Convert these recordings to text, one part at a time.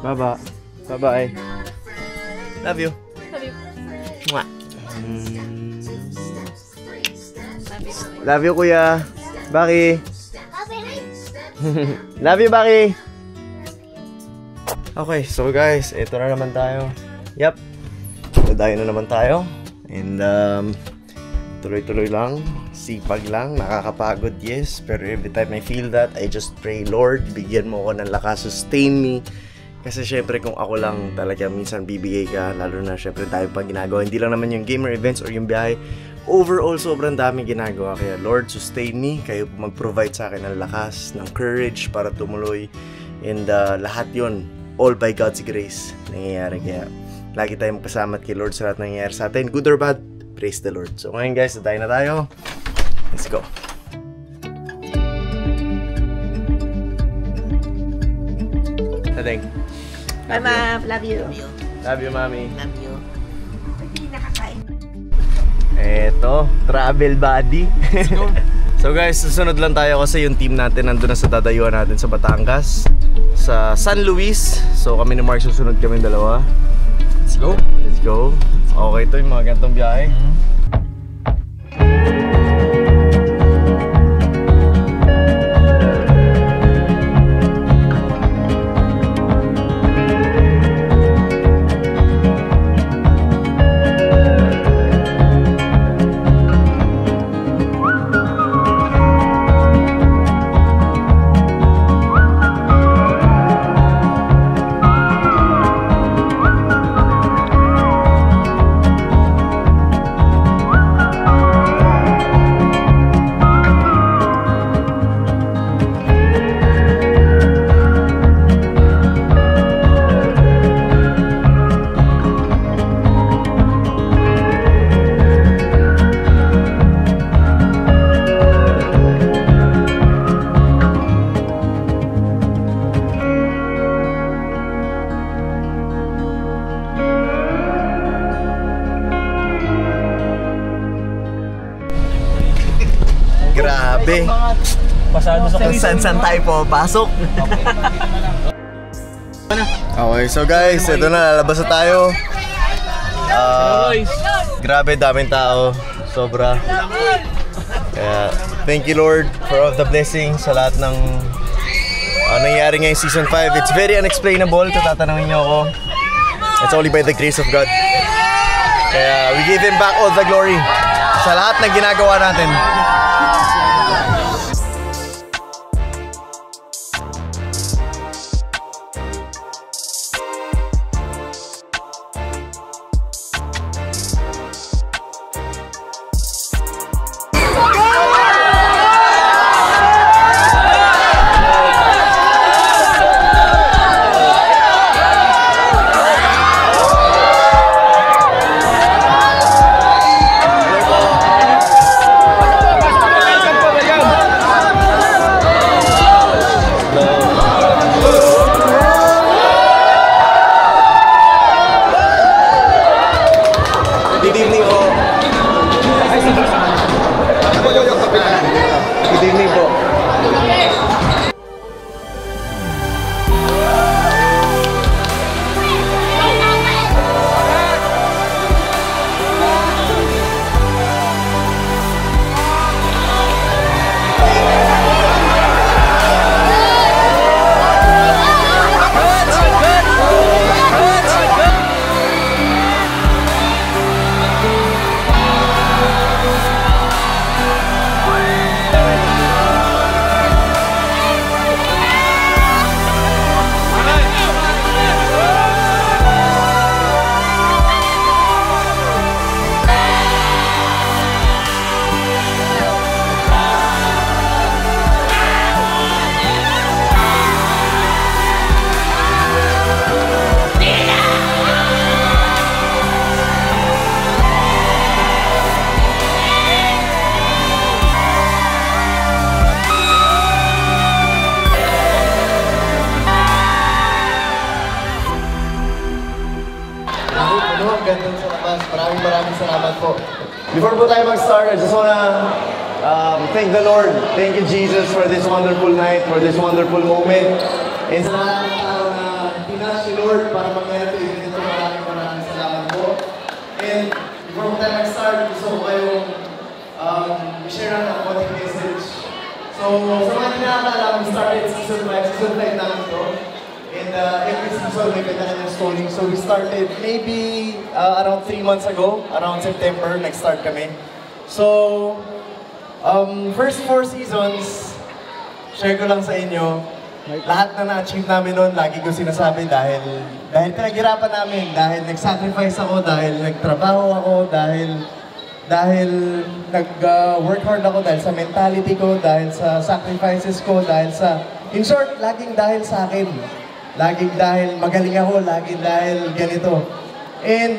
Baba. Bye-bye. Love you. Love you. Mwah. Love you, kuya. Baki. Love you, Baki. Okay, so guys, ito na naman tayo. Yup. Dadayo na naman tayo. And tuloy-tuloy lang. Sipag lang. Nakakapagod, yes. Pero every time I feel that, I just pray, Lord, bigyan mo ako ng lakas. Sustain me. Kasi syempre kung ako lang talaga minsan bibigay ka, lalo na syempre tayo pang ginagawa. Hindi lang naman yung gamer events or yung biyahe. Overall, sobrang daming ginagawa. Kaya Lord, sustain me. Kayo po mag-provide sa akin ng lakas, ng courage para tumuloy. And lahat yon all by God's grace nangyayari. Kaya lagi tayong magkasama kay Lord sa lahat ng nangyayari sa atin. Good or bad, praise the Lord. So ngayon guys, tayo na tayo. Let's go. Tadeng. Bye, Ma'am. Love you. Love you, Mami. Love you. Hindi nakakain. Eto, travel buddy. So guys, susunod lang tayo kasi yung team natin nandun na sa dadayuan natin sa Batangas, sa San Luis. So kami ni Mark susunod kami dalawa. Let's go. Let's go. Okay to yung mga ganitong biyahe. Grabe. Pasado sa kung saan tayo po pasok. Okay, so guys, ito na, lalabas na tayo. Grabe, daming tao. Sobra. Kaya, thank you Lord for all the blessings sa lahat ng nangyari ngayong season 5. It's very unexplainable kung tatanungin niyo ako. It's only by the grace of God. Kaya, we give Him back all the glory sa lahat ng ginagawa natin. Good evening po. Good evening po. Ganda sa labas. Maraming salamat po. Before po tayo mag-start, I just wanna thank the Lord. Thank you, Jesus, for this wonderful night, for this wonderful moment. And sa lahat ng tao na pinasa si Lord Lord para mangyari ito. Maraming salamat po. And before time I start, gusto ko kayong i-share na ang konting message. So, sa mga hindi nakakala, we started season 5. Season 5 namin ito. And every season may kanya-kanyang story. So we started maybe around 3 months ago, around September, nag-start kami. So, first 4 seasons, share ko lang sa inyo, lahat na na-achieve namin noon, lagi ko sinasabi dahil pinaghirapan namin, dahil nag-sacrifice ako, dahil nagtrabaho ako, dahil nag-work hard ako, dahil sa mentality ko, dahil sa sacrifices ko, dahil sa, in short, laging dahil sa akin. Laging dahil magaling ako, laging dahil ganito. And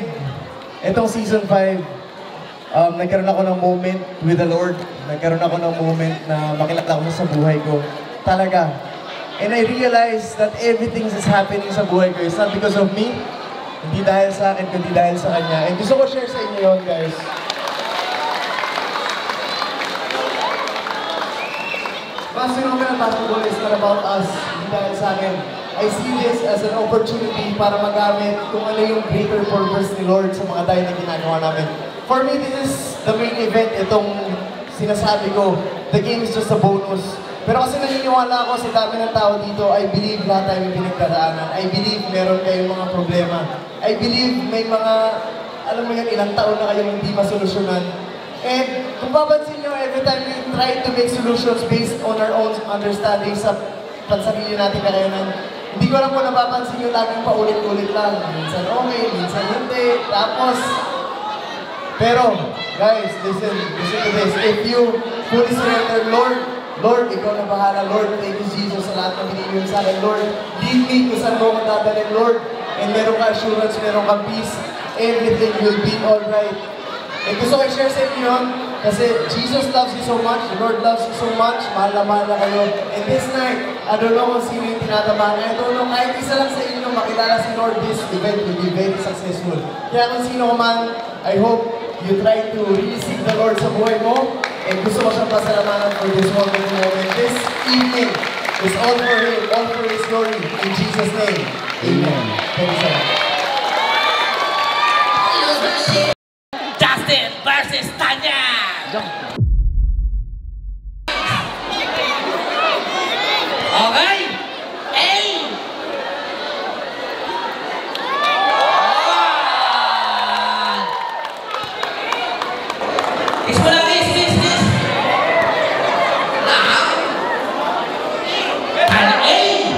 itong season 5, nagkaroon ako ng moment with the Lord. Nagkaroon ako ng moment na makilala ko sa buhay ko. Talaga. And I realized that everything that's happening sa buhay ko is not because of me. Hindi dahil sa akin, kundi dahil sa Kanya. And gusto ko share sa inyo yun, guys. Basketball ng basketball is not about us. Hindi dahil sa akin. I see this as an opportunity para magamit kung ano yung greater purpose ni Lord sa mga tayo na ginagawa namin. For me, this is the main event, itong sinasabi ko. The game is just a bonus. Pero kasi naniniwala ako sa dami ng tao dito, I believe lahat tayo may pinagdaraanan. I believe meron kayong mga problema. I believe may mga, alam mo yan, ilang taon na kayong hindi masolusyonan. And kung papansin nyo, every time we try to make solutions based on our own understanding sa pansarili natin kakayanan, hindi ko lang po napapansin yung laging paulit-ulit lang. Minsan okay, minsan hindi. Tapos, pero, guys, listen to this. If you fully surrender, Lord, ikaw na bahala. Lord, thank you, Jesus, sa lahat na binigay mo sa akin. Lord, lead me kung saan mo akong dadalhin, Lord. And meron ka assurance, meron ka peace. Everything will be alright. And gusto ko i-share sa inyo yun, kasi Jesus loves you so much, the Lord loves you so much, mahal na kayo. And this night, I don't know kung sino yung tinatamaan. I don't know, kahit isa lang sa inyo makilala si Lord, this event will be very successful. Kaya kung sino man, I hope you try to really seek the Lord sa buhay mo. And gusto ko siyang pasalamatan for this wonderful moment. This evening is all for Him, all for His glory. In Jesus' name, Amen. Thank you so much. Justin versus Tanya. Okay. Hey. Is mo lang this. Now. And hey.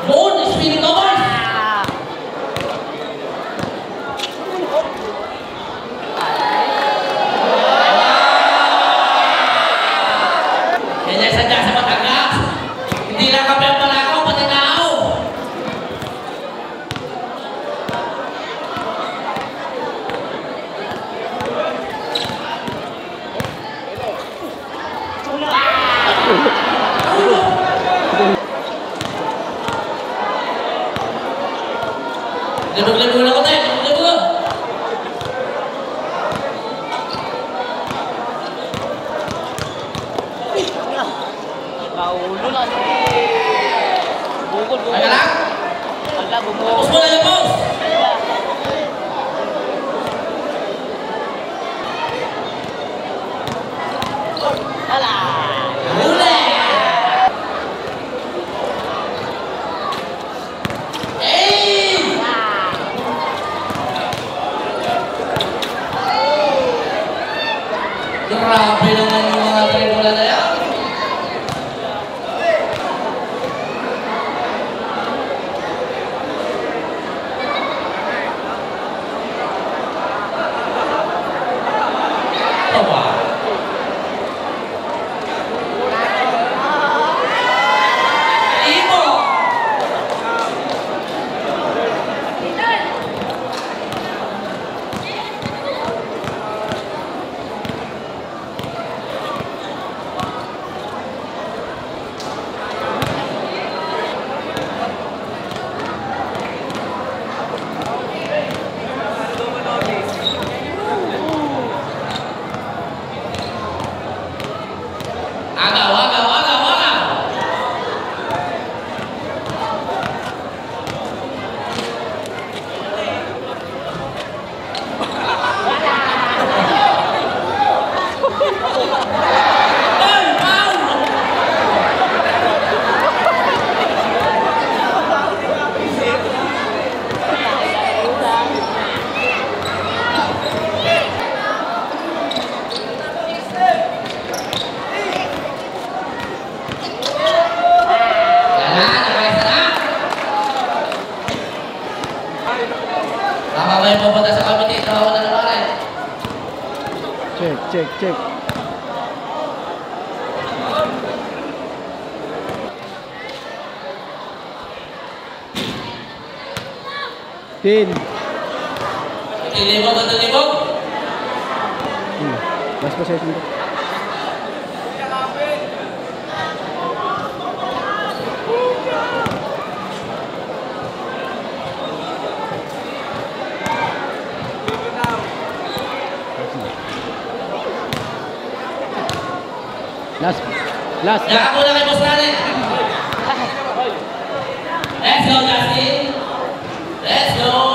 Moon, Spirit Lovers! Kaya sadya sa Batangas. Hindi lang kami ang malakaw, pati nao. Libog-libog lang ko tayo, libog-libog. Paulo lang. Bukol, bukol. Teka lang. Wala, bumukol. Tapos mo na yung boss. Wala. Huli! Eh! Grabe naman yung mga tribula na yan. Tawa. Ibo! Agaw, agaw, agaw, agaw! Ay, foul! Tama ba yung pupunta sa committee? Tawa na naman eh. Check, check, check. Tin. Ilibog at ilibog. Last possession ko. Last. Last. Yakan muna kay boss natin. Let's go, Justin. Let's go.